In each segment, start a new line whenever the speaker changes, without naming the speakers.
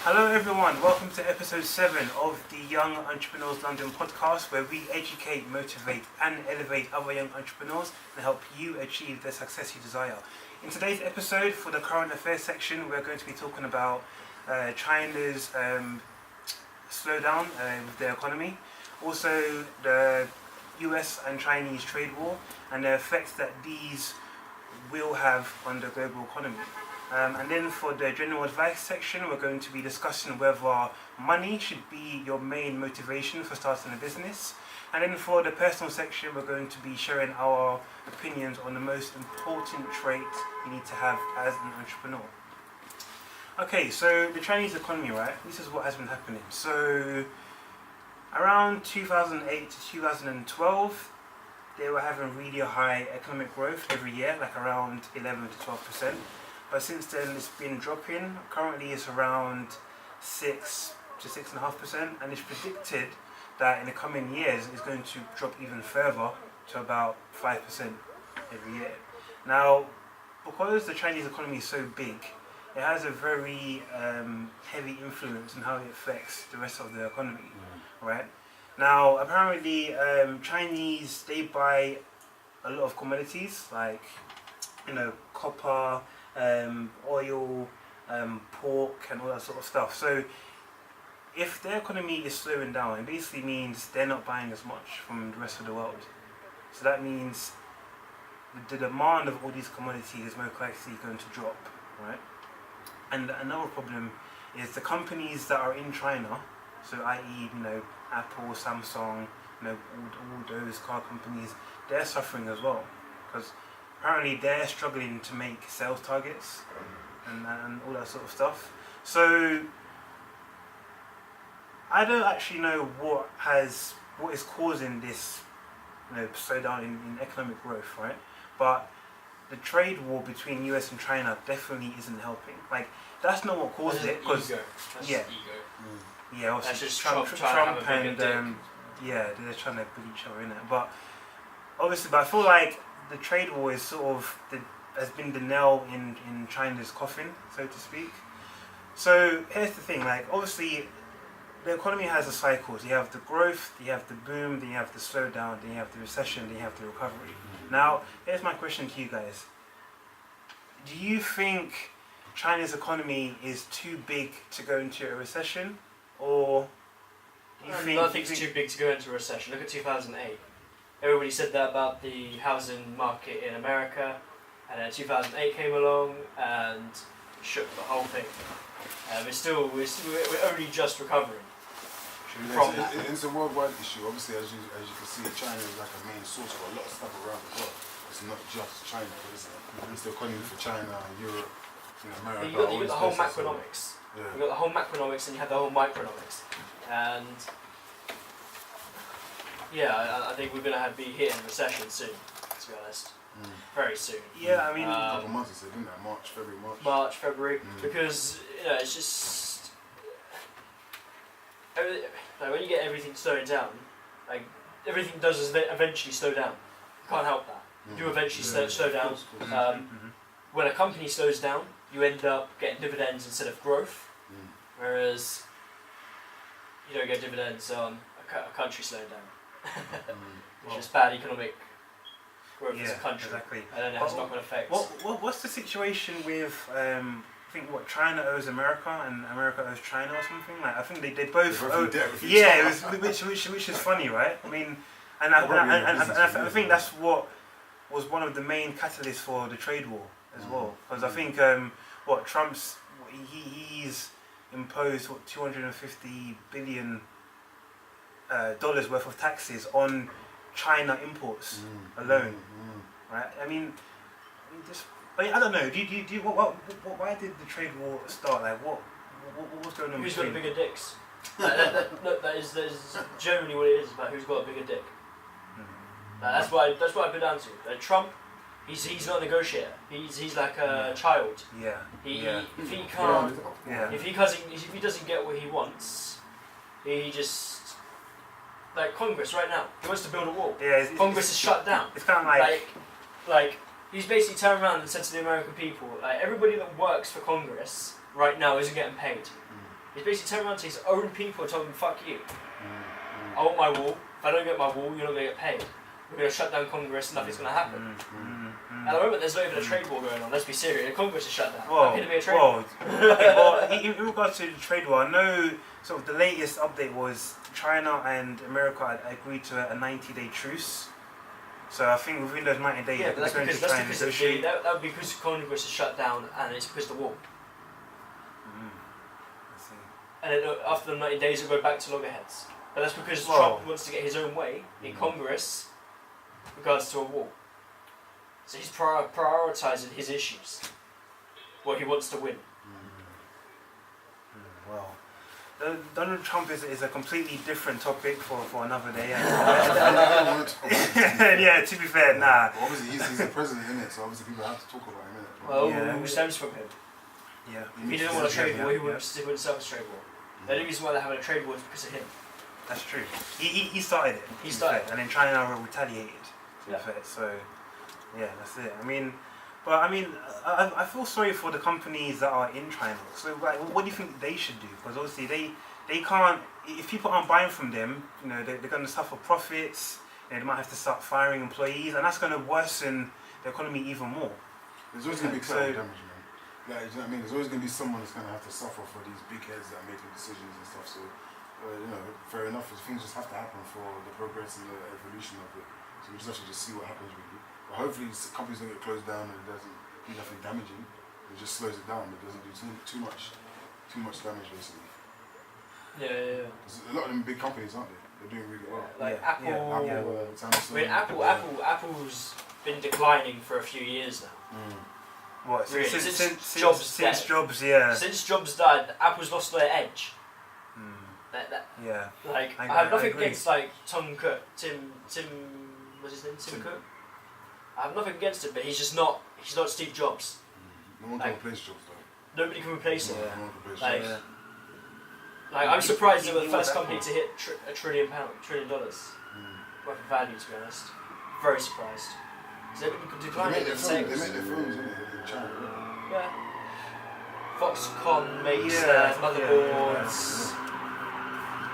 Hello everyone, welcome to episode 7 of the Young Entrepreneurs London podcast, where we educate, motivate and elevate other young entrepreneurs and help you achieve the success you desire. In today's episode, for the current affairs section, we're going to be talking about China's slowdown with their economy, also the US and Chinese trade war and the effects that these will have on the global economy. And then for the general advice section, we're going to be discussing whether money should be your main motivation for starting a business. And then for the personal section, we're going to be sharing our opinions on the most important trait you need to have as an entrepreneur. Okay, so the Chinese economy, right? This is what has been happening. So around 2008 to 2012, they were having really high economic growth every year, like around 11 to 12%. But since then it's been dropping. Currently it's around 6 to 6.5%, and it's predicted that in the coming years it's going to drop even further to about 5% every year. Now, because the Chinese economy is so big, it has a very heavy influence on how it affects the rest of the economy, right? Now, apparently Chinese, they buy a lot of commodities like, copper, oil, pork and all that sort of stuff. So if their economy is slowing down, it basically means they're not buying as much from the rest of the world. So that means the demand of all these commodities is most likely going to drop, right? And another problem is the companies that are in China, so i.e., Apple, Samsung, all those car companies, they're suffering as well, because apparently they're struggling to make sales targets and all that sort of stuff. So I don't actually know what is causing this slowdown in economic growth, right? But the trade war between US and China definitely isn't helping. Like, that's not what caused it, because
ego.
Yeah, obviously
that's just
Trump and they're trying to put each other in it. But obviously, I feel like the trade war is has been the nail in China's coffin, so to speak. So here's the thing, obviously the economy has the cycles. You have the growth, you have the boom, then you have the slowdown, then you have the recession, then you have the recovery. Now, here's my question to you guys. Do you think China's economy is too big to go into a recession, or do you think...
I don't think it's too big to go into a recession. Look at 2008. Everybody said that about the housing market in America, and then 2008 came along and shook the whole thing. We're only just recovering.
It's a worldwide issue. Obviously, as you can see, China is like a main source for a lot of stuff around the world. It's not just China, is it? It's the economy for China, Europe, America.
You've got the whole macroeconomics.
Yeah.
You've got the whole macroeconomics and you have the whole microeconomics. And yeah, I think we're going to be hitting a recession soon, to be honest. Very soon.
Yeah, I mean...
a couple of months, didn't it? March,
February. Because, it's just... when you get everything slowing down, everything does is eventually slow down. You can't help that. You do eventually slow down. When a company slows down, you end up getting dividends instead of growth. Whereas you don't get dividends on a country slowing down. Which is bad economic growth as a country.
Exactly.
And then it has knock-on effects.
What's the situation with I think China owes America and America owes China or something? I think they both owe. Yeah, which is funny, right? I mean, and I think that's what was one of the main catalysts for the trade war as well, because I think Trump's he's imposed $250 billion dollars worth of taxes on China imports alone, right? I mean, I don't know. Why did the trade war start? What was going on?
Who's got the bigger dicks? that is generally what it is about. Who's got a bigger dick? That's what I put down to. Trump, he's not a negotiator. He's like a child.
Yeah.
If he doesn't get what he wants, he just, like Congress right now. He wants to build a wall.
Yeah.
Congress is shut down.
It's kind of
like he's basically turned around and said to the American people, everybody that works for Congress right now isn't getting paid. He's basically turned around to his own people and told them, fuck you. I want my wall. If I don't get my wall, you're not going to get paid. We're going to shut down Congress and nothing's going to happen. At the moment, there's not even a trade war going on. Let's be serious. The Congress is shut down. How can it be a trade war?
Okay, well, in regards to the trade war, I know sort of the latest update was China and America had agreed to a 90-day truce. So I think within those 90 days,
yeah, but that's
going
because,
to try and
that would be because Congress is shut down and it's because of the war.
I see.
And then after the 90 days, it'll go back to loggerheads. But that's because Trump wants to get his own way in Congress regards to a war. So he's prioritising his issues. What he wants to win.
Well, Donald Trump is a completely different topic for another day. Yeah, to be fair, nah.
Well, obviously, he's the president, innit? So obviously people have to talk about him, innit?
Well, who stems from him?
Yeah.
If he didn't want a trade war, he wouldn't stick with himself a trade war. The only reason why they're having a trade war is because of him.
That's true. He started it.
He started it.
And then China retaliated. To be fair. So, yeah, that's it. I feel sorry for the companies that are in China. So, like, what do you think they should do? Because obviously they can't. If people aren't buying from them, they're going to suffer profits. They might have to start firing employees, and that's going to worsen the economy even more.
There's always going to be collateral damage, man. Like, you know what I mean? There's always going to be someone that's going to have to suffer for these big heads that are making decisions and stuff. So, fair enough. Things just have to happen for the progress and the evolution of it. So we just have to see what happens with it. But hopefully, companies don't get closed down and it doesn't do nothing damaging. It just slows it down. It doesn't do too much damage, basically.
Yeah.
There's a lot of them big companies, aren't they? They're doing really well.
Like Apple.
Samsung.
Apple's been declining for a few years now.
What?
Really?
Since
Jobs
Jobs, yeah.
Since Jobs died, Apple's lost their edge.
Yeah.
Like I have nothing against like Tim Cook. What's his name? Tim Cook. I have nothing against him, but he's not Steve Jobs.
No one can replace Jobs though.
Nobody can replace him.
No one can replace Jobs.
Like I'm surprised they were the first company to hit $1 trillion worth of value. To be honest, very surprised. Because everybody could decline it.
They make their phones in China.
Yeah. Foxconn makes their motherboards.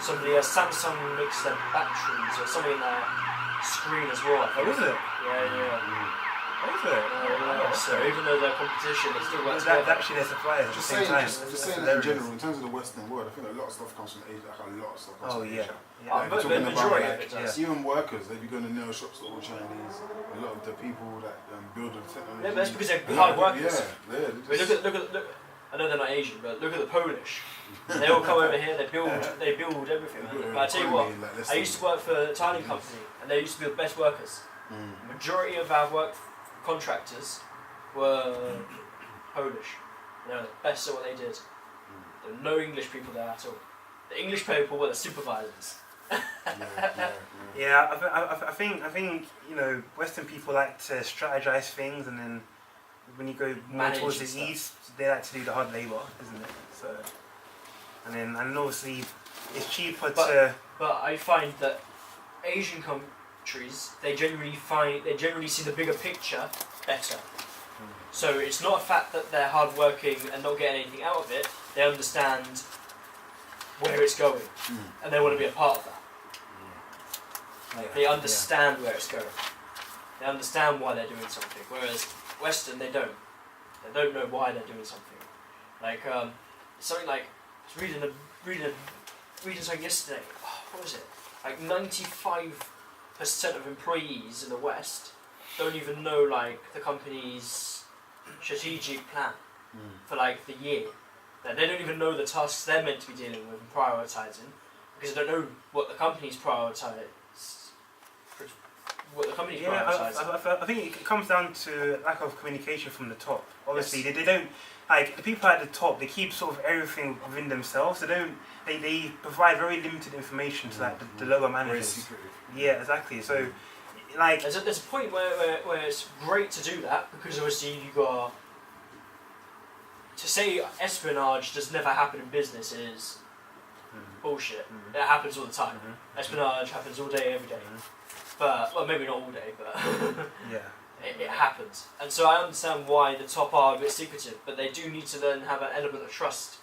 Somebody Samsung makes their batteries or something in their screen as well.
Oh, is it?
Yeah.
Oh, is it?
So even though they're competition, it still works.
Actually, they're suppliers at the same time.
Just saying that in general, in terms of the Western world, I think a lot of stuff comes from Asia. Like a lot of stuff comes from Asia.
But the majority of it does.
Even workers, they be going to nail shops that are all Chinese. A lot of the people that build the technology.
Yeah, but that's because they're hard workers.
Yeah.
Look. I know they're not Asian, but look at the Polish. They all come over here. They build everything. But I tell you what, I used to work for a tiling company, and they used to be the best workers. The majority of our work contractors were Polish. They were the best at what they did. There were no English people there at all. The English people were the supervisors.
Yeah, I think Western people like to strategize things, and then when you go more towards the east, they like to do the hard labor, isn't it? So, and obviously it's cheaper to.
But I find that Asian countries they generally see the bigger picture better. So it's not a fact that they're hardworking and not getting anything out of it. They understand where it's going, and they want to be a part of that. They understand where it's going. They understand why they're doing something. Whereas Western, they don't. They don't know why they're doing something. Like something like I was reading something yesterday. What was it? Like 95% of employees in the West don't even know like the company's strategic plan for like the year. They don't even know the tasks they're meant to be dealing with and prioritising because they don't know what the company's prioritising.
I think it comes down to lack of communication from the top. Obviously, they don't like the people at the top. They keep sort of everything within themselves. They provide very limited information to like the lower managers. Yeah, exactly. So, like
there's a point where it's great to do that because obviously you got to say espionage does never happen in business is bullshit. It happens all the time. Espionage happens all day, every day. But, well, maybe not all day, but it happens. And so I understand why the top are a bit secretive, but they do need to then have an element of trust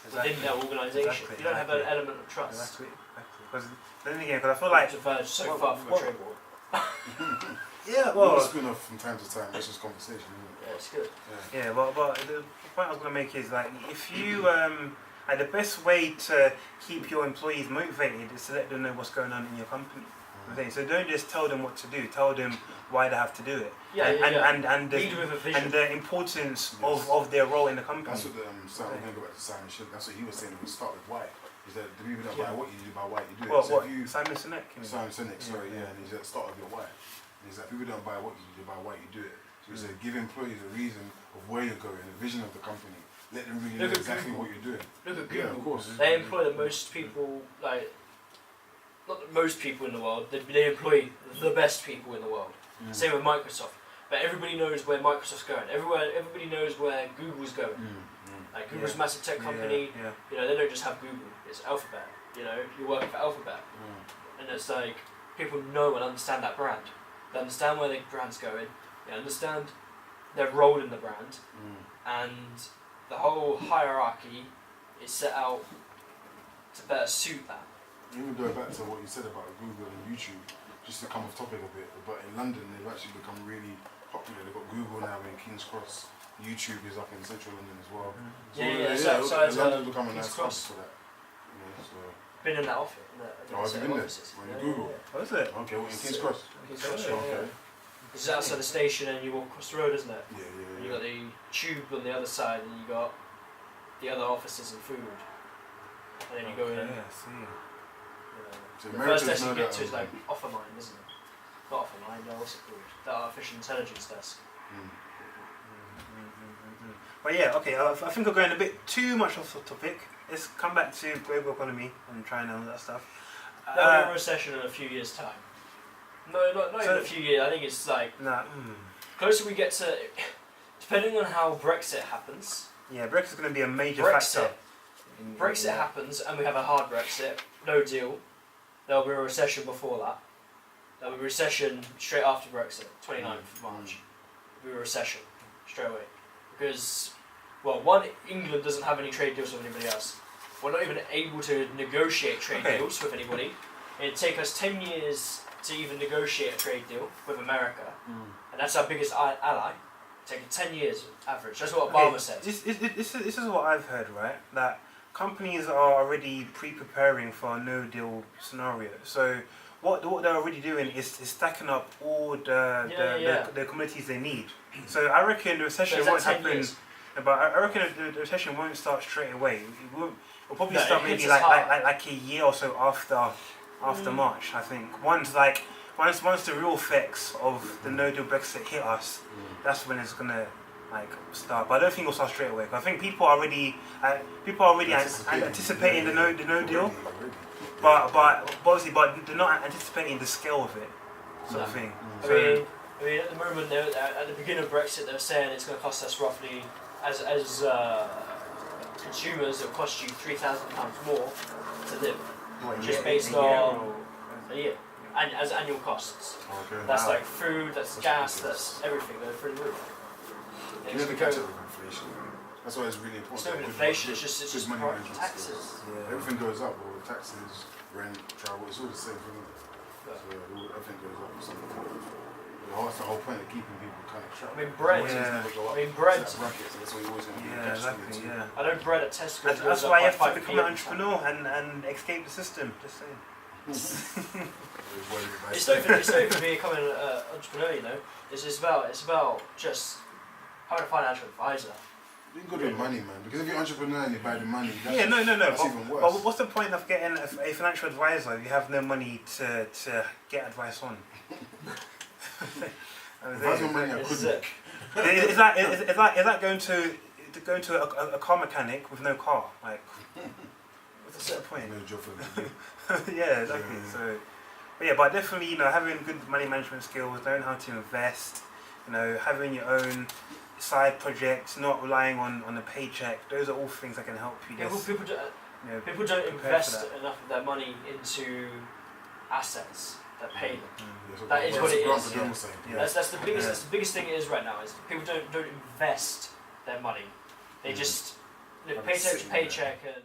within their organisation. If you don't have an element of trust.
Exactly. Because then again, because I feel like
diverge so far from a trade war.
yeah,
Well,
well,
spin off from time to time. That's just conversation, isn't it?
Yeah, it's good.
yeah, but the point I was gonna make is like if you like the best way to keep your employees motivated is to let them know what's going on in your company. Okay, so don't just tell them what to do. Tell them why they have to do it. And the importance of their role in the company.
That's what Simon, going to go back to Simon Sinek. That's what he was saying. We start with why. Is that the people don't buy what you do, by why you do it.
Well,
so
what?
if you,
Simon Sinek.
Simon Sinek, sorry, yeah. And he said start with your why. And he's like people don't buy what you do, by why you do it. So he said give employees a reason of where you're going, a vision of the company. Let them really know exactly what you're doing.
Look at Google.
Yeah, of course.
They employ the most people, like, not the most people in the world, they employ the best people in the world. Same with Microsoft. But everybody knows where Microsoft's going. Everybody knows where Google's going. Like Google's a massive tech company. You know, they don't just have Google. It's Alphabet. You know, you're working for Alphabet, and it's like people know and understand that brand. They understand where the brand's going. They understand their role in the brand, and the whole hierarchy is set out to better suit that.
Even going back to what you said about Google and YouTube, just to come off topic a bit, but in London they've actually become really popular. They've got Google now in King's Cross. YouTube is up in central London as well. So London's become a nice hub for that. So.
Been in that office.
Have you been there? When you Google?
Oh, is it?
Okay, well in King's Cross?
King's Cross,
Okay.
It's outside the station and you walk across the road, isn't it?
Yeah.
And you got the tube on the other side and you got the other offices and food. And then you go in.
Yeah, I see.
So
The first desk you get to is like Offermind, isn't it? Not Offermind, no, what's it called? The artificial intelligence desk.
But yeah, okay, I think we're going a bit too much off the topic. Let's come back to global economy and China and all that stuff.
There'll be a recession in a few years' time. No, not even a few years. I think it's like closer we get to, depending on how Brexit happens.
Yeah, Brexit's going to be a major factor.
Brexit happens and we have a hard Brexit, no deal. There'll be a recession before that. There'll be a recession straight after Brexit, 29th of March. There'll be a recession straight away. Because, well, one, England doesn't have any trade deals with anybody else. We're not even able to negotiate trade deals with anybody. It'd take us 10 years to even negotiate a trade deal with America. And that's our biggest ally. Taking 10 years average. That's what Obama said.
This is what I've heard, right? That companies are already pre-preparing for a no-deal scenario. So what they're already doing is stacking up all the commodities they need. So I reckon the recession won't happen. But I reckon the recession won't start straight away. It'll probably start maybe like a year or so after March. I think once the real effects of the no-deal Brexit hit us, that's when it's gonna start. But I don't think it'll start straight away. Cause I think people are already anticipating the no deal, but obviously they're not anticipating the scale of it, sort of thing.
I mean, at the moment, at the beginning of Brexit, they were saying it's going to cost us roughly, as consumers, it'll cost you £3,000 more to live, just based on a year, and as annual costs. That's like food, that's gas, that's everything going through the roof.
You never catch up with inflation. That's why it's really important.
It's not even inflation, it's just
money management.
Taxes.
Everything goes up, well, taxes, rent, travel, it's all the same thing. So everything goes up. That's the whole point of keeping people kind of trapped.
I mean, bread.
That's what you're always going to be.
Exactly.
I know bread at Tesco.
That's why you have to become an entrepreneur and escape the system. Just saying.
It's not even becoming an entrepreneur, you know. It's about just having a financial advisor.
You can go to money, man. Because if you're an entrepreneur and you buy the money, that's
no.
That's even worse.
But what's the point of getting a financial advisor if you have no money to get advice on?
Advise your money, I couldn't.
Is that going to a car mechanic with no car? Like, what's the point?
No job for them.
Yeah, exactly. So, but definitely, having good money management skills, knowing how to invest, having your own side projects, not relying on a paycheck. Those are all things that can help you.
People don't invest enough of their money into assets that pay them. That is what it is. That's the biggest. That's the biggest thing it is right now. Is people don't invest their money. They just live
I'm
paycheck to
sitting there.
paycheck and